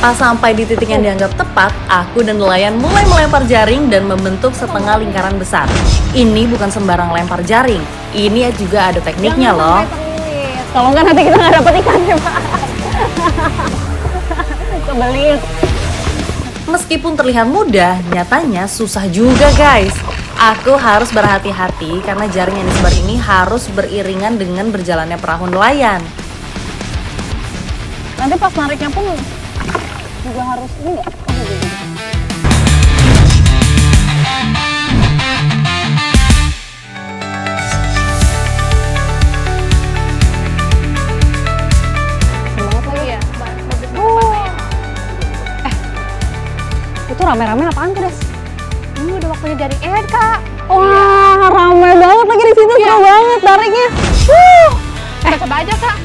Pas sampai di titik yang dianggap tepat, aku dan nelayan mulai melempar jaring dan membentuk setengah lingkaran besar. Ini bukan sembarang lempar jaring, ini juga ada tekniknya loh. Kalau nggak nanti kita nggak dapet ikannya, Pak. Kebelit. Meskipun terlihat mudah, nyatanya susah juga guys. Aku harus berhati-hati karena jaring yang disebar ini harus beriringan dengan berjalannya perahu nelayan. Nanti pas nariknya pun juga harus ini nggak? Itu rame-rame apaan tuh, Des? Ini udah waktunya jaring Kak. Wah, rame banget lagi di situ, seru banget tariknya. Coba aja, Kak.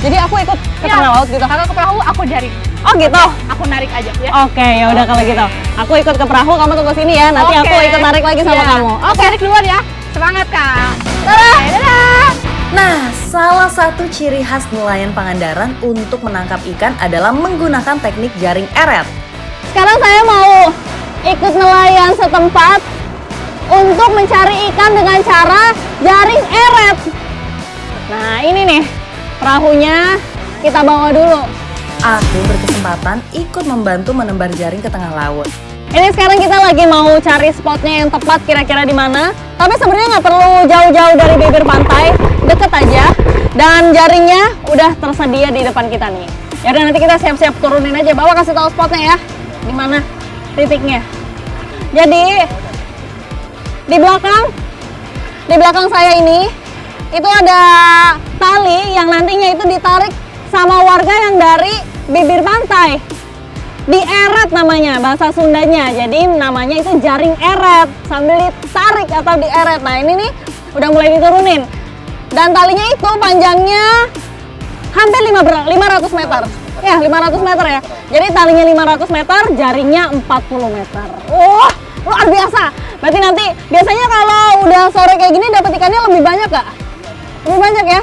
Jadi aku ikut ke tengah laut gitu. Kakak ke perahu, aku jaring. Oh gitu. Aku narik aja ya. Oke, ya udah kalau gitu. Aku ikut ke perahu, kamu tunggu sini ya. Nanti Oke. aku ikut narik lagi sama kamu. Oke, narik duluan ya. Semangat, Kak. Dadah. Dadah. Nah, salah satu ciri khas nelayan Pangandaran untuk menangkap ikan adalah menggunakan teknik jaring eret. Sekarang saya mau ikut nelayan setempat untuk mencari ikan dengan cara jaring eret. Nah, ini nih perahunya kita bawa dulu. Aku berkesempatan ikut membantu menembar jaring ke tengah laut. Ini sekarang kita lagi mau cari spotnya yang tepat kira-kira di mana. Tapi sebenarnya nggak perlu jauh-jauh dari bibir pantai, deket aja. Dan jaringnya udah tersedia di depan kita nih. Ya udah nanti kita siap-siap turunin aja. Bawa kasih tahu spotnya ya, di mana titiknya. Jadi di belakang saya ini itu ada tali yang nantinya itu ditarik sama warga yang dari bibir pantai. Dieret namanya, bahasa Sundanya. Jadi namanya itu jaring eret, sambil ditarik atau dieret. Nah ini nih udah mulai diturunin. Dan talinya itu panjangnya hampir 500 meter. Ya 500 meter ya. Jadi talinya 500 meter, jaringnya 40 meter. Wah, luar biasa. Berarti nanti biasanya kalau udah sore kayak gini dapat ikannya lebih banyak gak? Lebih banyak ya?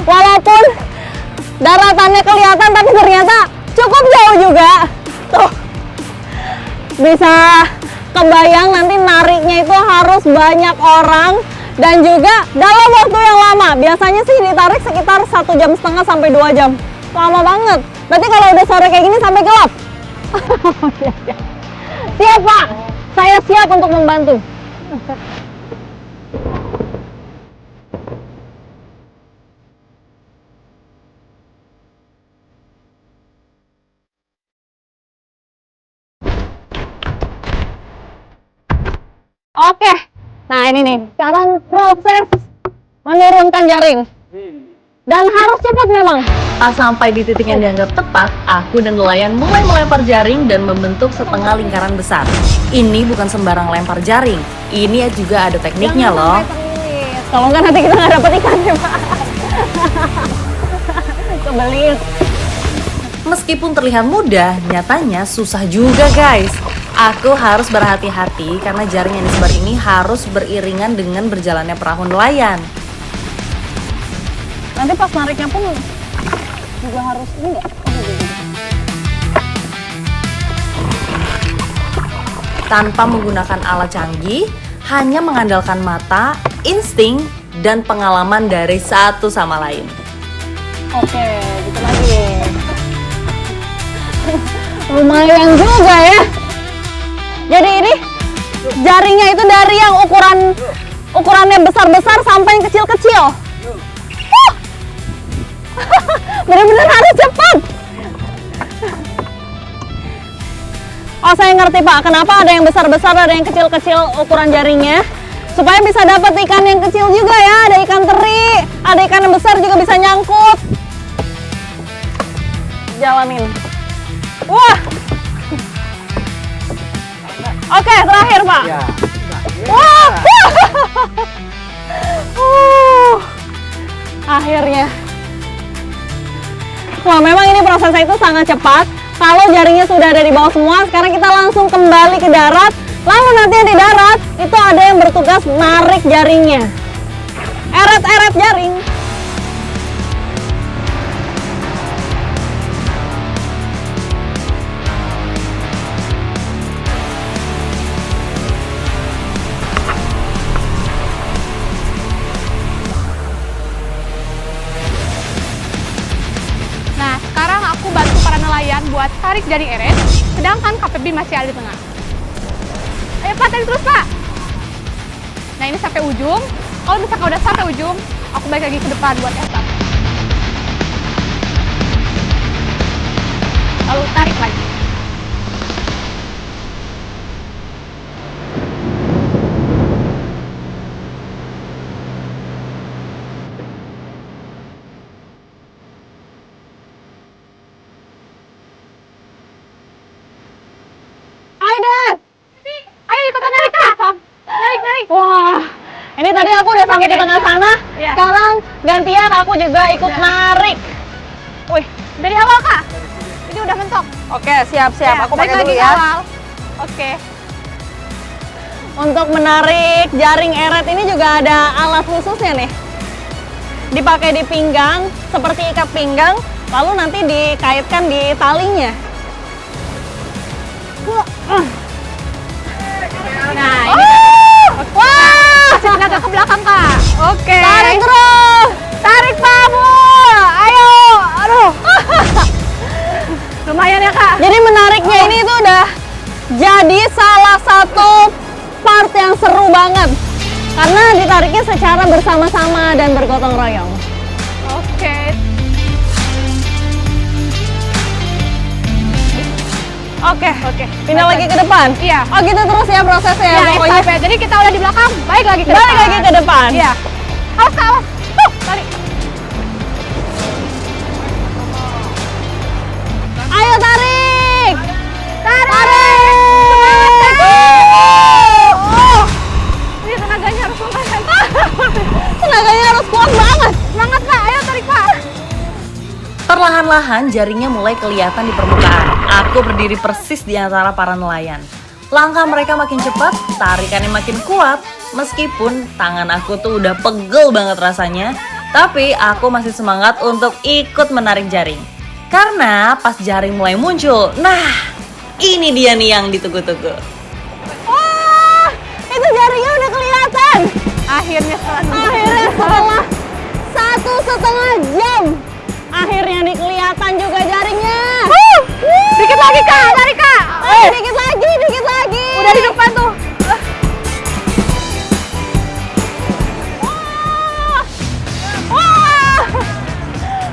Walaupun daratannya kelihatan tapi ternyata cukup jauh juga. Tuh. Bisa kebayang nanti nariknya itu harus banyak orang dan juga dalam waktu yang lama. Biasanya sih ditarik sekitar 1,5 jam sampai 2 jam. Lama banget. Berarti kalau udah sore kayak gini sampai gelap. Siap, Pak. Saya siap untuk membantu. Oke, nah ini nih, sekarang proses menurunkan jaring. Dan harus cepat memang. Pas sampai di titik yang dianggap tepat, aku dan nelayan mulai melempar jaring dan membentuk setengah lingkaran besar. Ini bukan sembarang lempar jaring, ini juga ada tekniknya loh. Kalau nggak nanti kita nggak dapet ikannya, Pak. Kebelit. Meskipun terlihat mudah, nyatanya susah juga guys. Aku harus berhati-hati karena jaring yang disebar ini harus beriringan dengan berjalannya perahu nelayan. Nanti pas nariknya pun juga harus ini nggak? Tanpa menggunakan alat canggih, hanya mengandalkan mata, insting, dan pengalaman dari satu sama lain. Oke, gitu lagi. Lumayan juga ya. Jadi ini jaringnya itu dari yang ukurannya besar-besar sampai yang kecil-kecil. Bener-bener harus cepat. Oh, saya ngerti Pak, kenapa ada yang besar-besar, ada yang kecil-kecil ukuran jaringnya. Supaya bisa dapat ikan yang kecil juga ya, ada ikan teri, ada ikan yang besar juga bisa nyangkut. Jalanin. Wah. Oke, terakhir Pak. Ya. Wah. Akhirnya. Wah, memang ini prosesnya itu sangat cepat. Kalau jaringnya sudah ada di bawah semua, sekarang kita langsung kembali ke darat. Lalu nanti di darat, itu ada yang bertugas narik jaringnya. Eret-eret jaring. nelayan buat tarik jaring eret, sedangkan KPB masih ada di tengah. Ayo Pak, tarik terus Pak. Nah ini sampai ujung. Kalau misalkan udah sampai ujung, aku balik lagi ke depan buat etap. Lalu tarik lagi. Ayo ikutan narik Kak. Narik. Wah, ini tadi aku udah sampai di tengah sana. Iya. Sekarang gantian aku juga ikut narik. Wih, Dari awal Kak. Ini udah mentok. oke siap. Ya, Aku balik pakai dulu lagi ke ya. awal. Oke. Untuk menarik jaring eret ini juga ada alat khususnya nih. Dipakai di pinggang, seperti ikat pinggang, lalu nanti dikaitkan di talinya. Nah, ini Wah! kasih tenaga ke belakang Kak. Oke. Tarik terus! Tarik Pak, Bu. Ayo. Aduh. Lumayan ya Kak. Jadi menariknya ini tuh udah jadi salah satu part yang seru banget. Karena ditariknya secara bersama-sama dan bergotong royong. Oke. Oke, pindah lagi ke depan. Iya. Oh gitu terus ya prosesnya Ya, pokoknya. sampai. Jadi kita udah di belakang, balik lagi ke depan. Balik lagi ke depan. Iya. Awas Kak, awas. Tuh, tarik. Ayo tarik! Tarik. Oh, Ini tenaganya harus lumayan. tenaganya harus kuat banget. Semangat Pak, ayo tarik Pak. Perlahan-lahan jaringnya mulai kelihatan di permukaan. Aku berdiri persis di antara para nelayan. Langkah mereka makin cepat, tarikannya makin kuat. Meskipun tangan aku tuh udah pegel banget rasanya, tapi aku masih semangat untuk ikut menarik jaring. Karena pas jaring mulai muncul, nah ini dia nih yang ditunggu-tunggu. Wah, itu jaringnya udah kelihatan. Akhirnya setelah Akhirnya setelah 1,5 jam, akhirnya nih kelihatan juga jaringnya. dikit lagi Kak, tarik Kak. Dikit lagi. Udah di depan tuh. Wah,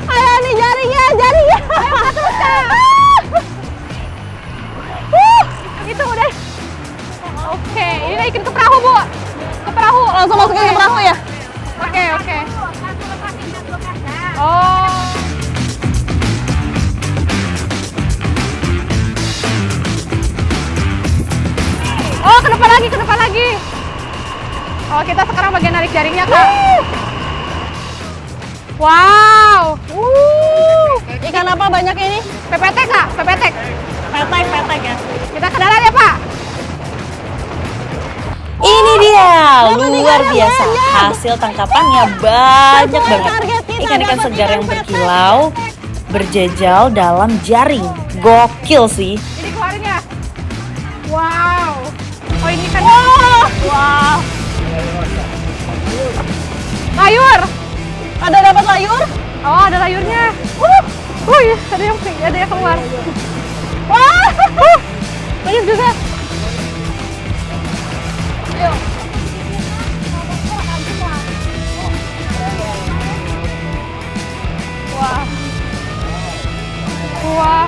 ayo nih jaringnya. Terus Kak. Itu udah. Oke, ini naikin ke perahu Bu. Ke perahu. Langsung masukin ke perahu ya. Oke. Oh. Oh, ke depan lagi. Oh, kita sekarang bagian narik jaringnya, Kak. Wow. Ikan apa banyak ini? Pepetek, Kak. Pepetek. Petek ya. Kita ke darat ya, Pak. Ini dia, Dapat luar ikan yang biasa. banyak. Hasil tangkapannya banyak Sesuai banget. target kita, Ikan-ikan dapat segar ikan yang petek. berkilau, berjejal dalam jaring. Gokil sih. Ini keluarin ya. Wow. Oh, ini kan. Wow. Layur. Ada dapat layur? Oh, ada layurnya. Iya, ada yang keluar. Wah. Banyak juga. Ayo. Wah.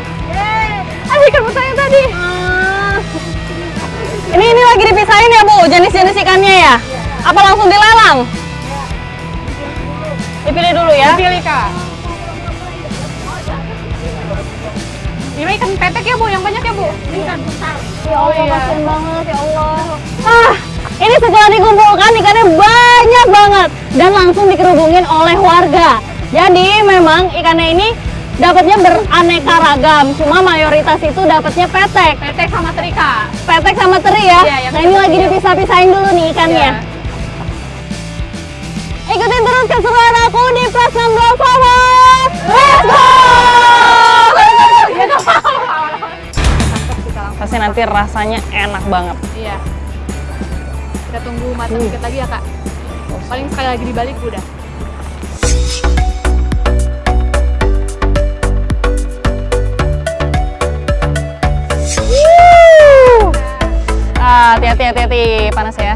Ada ikan besar yang tadi. Ini lagi dipisahin ya Bu, jenis-jenis ikannya ya? Apa langsung dilelang? Dipilih dulu ya. Pilih, Kak. Ini ikan petek ya, Bu? Yang banyak ya, Bu? Ini ikan besar. Ya Allah, kasihan banget ya Allah. Ini setelah dikumpulkan ikannya banyak banget dan langsung dikerubungin oleh warga. Jadi memang ikannya ini dapatnya beraneka ragam, cuma mayoritas itu dapatnya petek. Petek sama teri, Kak. Petek sama teri ya. Iya, yang Nah ini lagi dipisah-pisahin dulu nih ikannya. Iya. Ikutin terus keseruan aku di Plus 16 Forward. Let's go! Pasti nanti rasanya enak banget. Iya. Kita tunggu matang dikit lagi ya, Kak. Paling sekali lagi dibalik udah. hati-hati panas ya.